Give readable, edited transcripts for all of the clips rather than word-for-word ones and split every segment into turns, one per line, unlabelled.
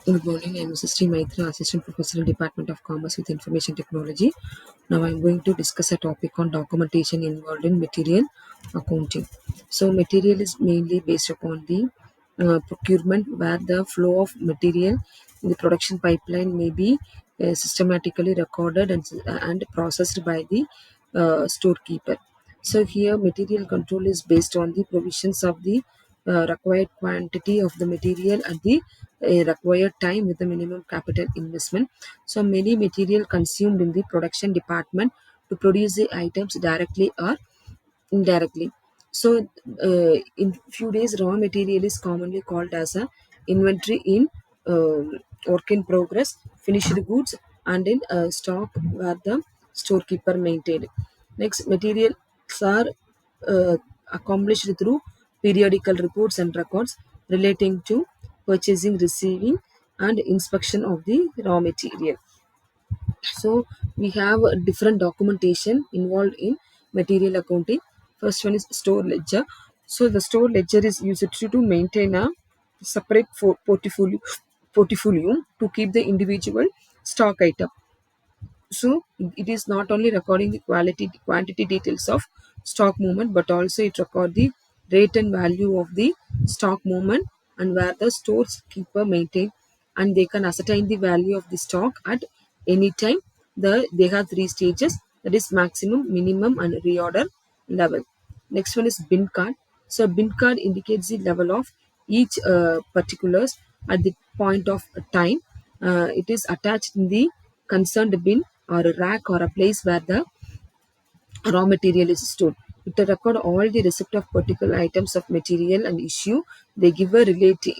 Good morning. I'm Mrs.D.Maithra, Assistant Professor in Department of Commerce with Information Technology. Now I'm going to discuss a topic on documentation involved in material accounting. So material is mainly based upon the procurement where the flow of material in the production pipeline may be systematically recorded and processed by the storekeeper. So here material control is based on the provisions of the required quantity of the material at the required time with the minimum capital investment. So many material consumed in the production department to produce the items directly or indirectly. So in few days, raw material is commonly called as a inventory in work in progress, finished goods, and in stock where the storekeeper maintained. Next, materials are uh, accomplished through periodical reports and records relating to purchasing, receiving, and inspection of the raw material. So we have a different documentation involved in material accounting. First one is store ledger. So the store ledger is used to maintain a separate portfolio to keep the individual stock item. So it is not only recording the quantity details of stock movement, but also it record the rate and value of the stock movement and where the stores keeper maintain, and they can ascertain the value of the stock at any time. They have three stages, that is maximum, minimum, and reorder level. Next one is bin card. So bin card indicates the level of each particulars at the point of time. It is attached in the concerned bin or a rack or a place where the raw material is stored. It record all the receipt of particular items of material and issue. They give a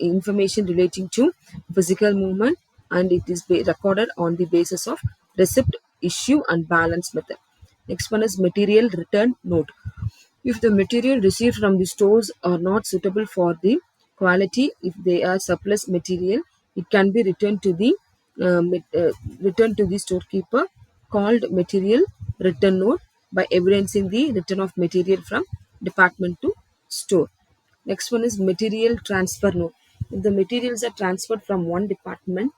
information relating to physical movement, and it is recorded on the basis of receipt, issue, and balance method. Next one is material return note. If the material received from the stores are not suitable for the quality, if they are surplus material, it can be returned to the storekeeper, called material return note, by evidencing the return of material from department to store. Next one is material transfer note. If the materials are transferred from one department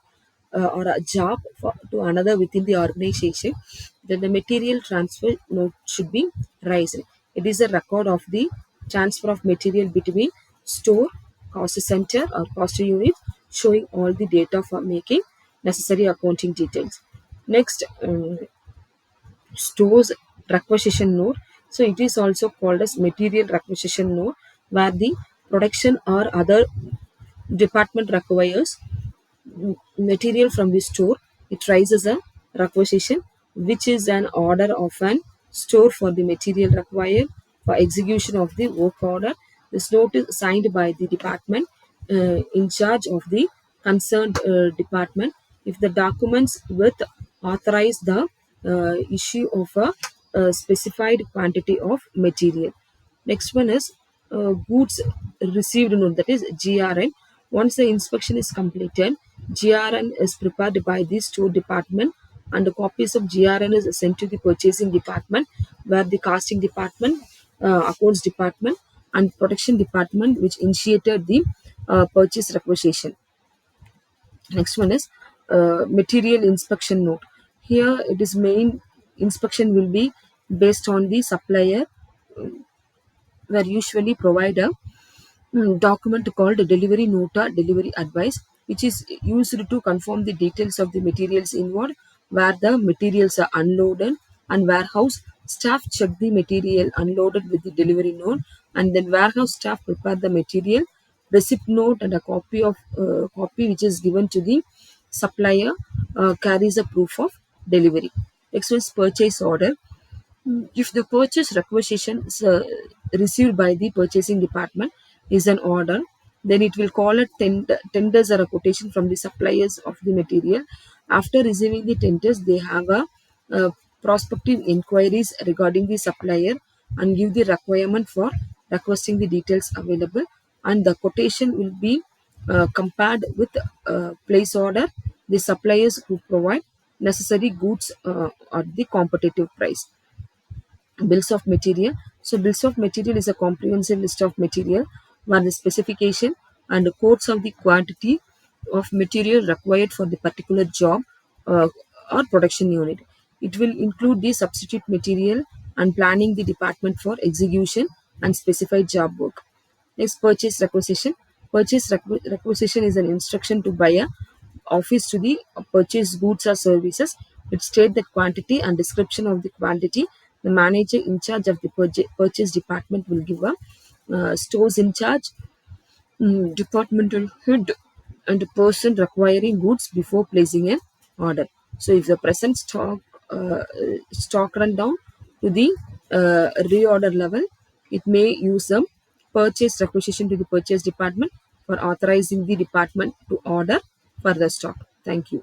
or a job to another within the organization, then the material transfer note should be raised. It is a record of the transfer of material between store, cost center, or cost unit, showing all the data for making necessary accounting details. Next, stores requisition note. So it is also called as material requisition note, where the production or other department requires material from the store. It raises a requisition, which is an order of an store for the material required for execution of the work order. This note is signed by the department in charge of the concerned department. If the documents with authorize the issue of a specified quantity of material. Next one is goods received note, that is GRN. Once the inspection is completed, GRN is prepared by the store department, and copies of GRN is sent to the purchasing department, where the costing department, accounts department, and production department, which initiated the purchase requisition. Next one is material inspection note. Here it is main inspection will be based on the supplier, where usually provide a document called delivery nota delivery advice, which is used to confirm the details of the materials involved, where the materials are unloaded, and warehouse staff check the material unloaded with the delivery note, and then warehouse staff prepare the material receipt note, and a copy which is given to the supplier carries a proof of delivery. Next one is purchase order. If the purchase requisition is received by the purchasing department is an order, then it will call a tenders or a quotation from the suppliers of the material. After receiving the tenders, they have a prospective inquiries regarding the supplier and give the requirement for requesting the details available, and the quotation will be compared with place order, the suppliers who provide necessary goods at the competitive price. Bills of material. So bills of material is a comprehensive list of material where the specification and the codes of the quantity of material required for the particular job uh, or production unit. It will include the substitute material and planning the department for execution and specified job work. Next, purchase requisition. Requisition is an instruction to buyer office to the purchase goods or services. It states the quantity and description of the quantity. The manager in charge of the purchase department will give a stores in charge, departmental head, and a person requiring goods before placing an order. So, if the present stock run down to the reorder level, it may use a purchase requisition to the purchase department for authorizing the department to order further stock. Thank you.